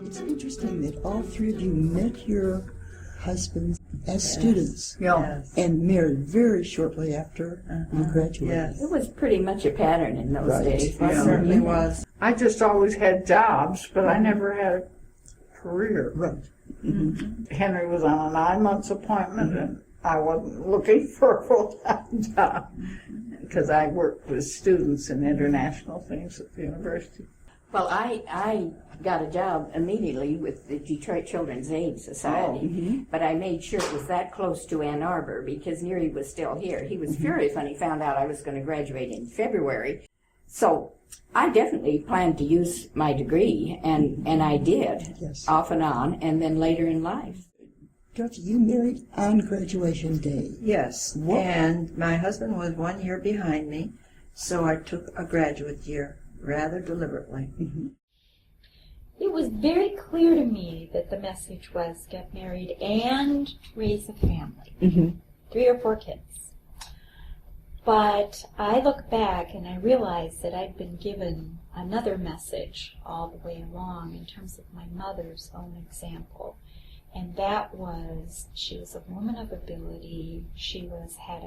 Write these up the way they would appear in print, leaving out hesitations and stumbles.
It's interesting that all three of you met your husbands as students and married very shortly after you graduated. Yes. It was pretty much a pattern in those days. It certainly was. I just always had jobs, but I never had a career. Right. Mm-hmm. Henry was on a 9 months appointment, and I wasn't looking for a full-time job because I worked with students in international things at the university. Well, I got a job immediately with the Detroit Children's Aid Society, but I made sure it was that close to Ann Arbor because Neary was still here. He was furious when he found out I was going to graduate in February. So I definitely planned to use my degree, and I did, off and on, and then later in life. Dorothy, you married on graduation day. Yes, and my husband was 1 year behind me, so I took a graduate year rather deliberately. It was very clear to me that the message was get married and raise a family. 3 or 4 kids. But I look back and I realize that I'd been given another message all the way along in terms of my mother's own example. And that was, she was a woman of ability. She had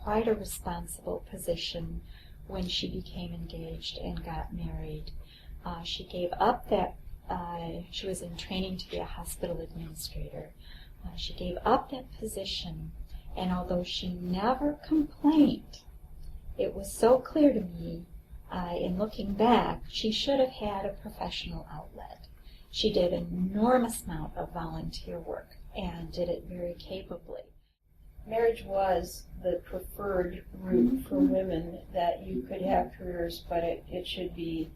quite a responsible position when she became engaged and got married. She gave up that, she was in training to be a hospital administrator. She gave up that position, and although she never complained, it was so clear to me, in looking back, she should have had a professional outlet. She did an enormous amount of volunteer work and did it very capably. Marriage was the preferred route for women, that you could have careers, but it should be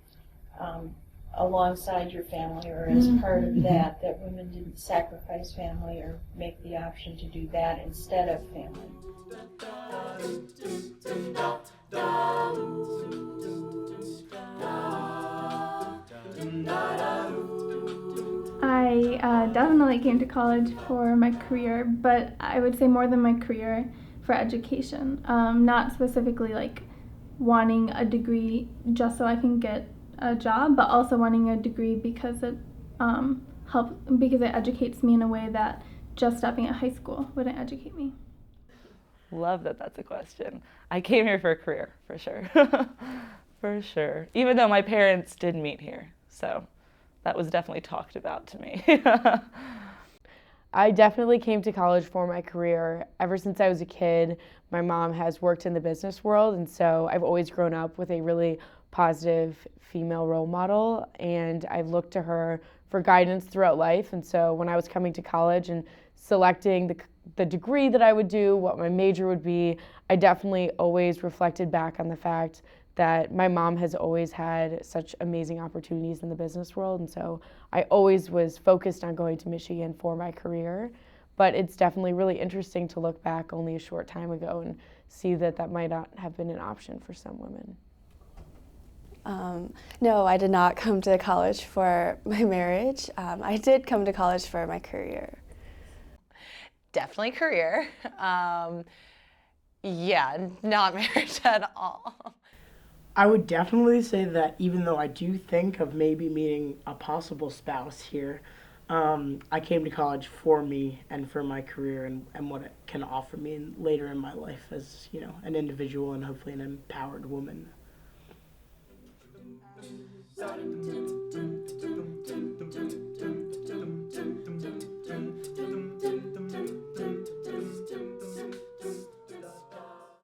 alongside your family or as part of that women didn't sacrifice family or make the option to do that instead of family. I definitely came to college for my career, but I would say more than my career, for education. Not specifically like wanting a degree just so I can get a job, but also wanting a degree because it because it educates me in a way that just stopping at high school wouldn't educate me. Love that that's a question. I came here for a career, for sure. For sure. Even though my parents did meet here, so that was definitely talked about to me. I definitely came to college for my career. Ever since I was a kid, my mom has worked in the business world, and so I've always grown up with a really positive female role model, and I've looked to her for guidance throughout life. And so when I was coming to college and selecting the degree that I would do, what my major would be, I definitely always reflected back on the fact that my mom has always had such amazing opportunities in the business world, and so I always was focused on going to Michigan for my career. But it's definitely really interesting to look back only a short time ago and see that that might not have been an option for some women. No, I did not come to college for my marriage. I did come to college for my career. Definitely career. Yeah, not marriage at all. I would definitely say that even though I do think of maybe meeting a possible spouse here, I came to college for me and for my career and what it can offer me later in my life as, you know, an individual and hopefully an empowered woman.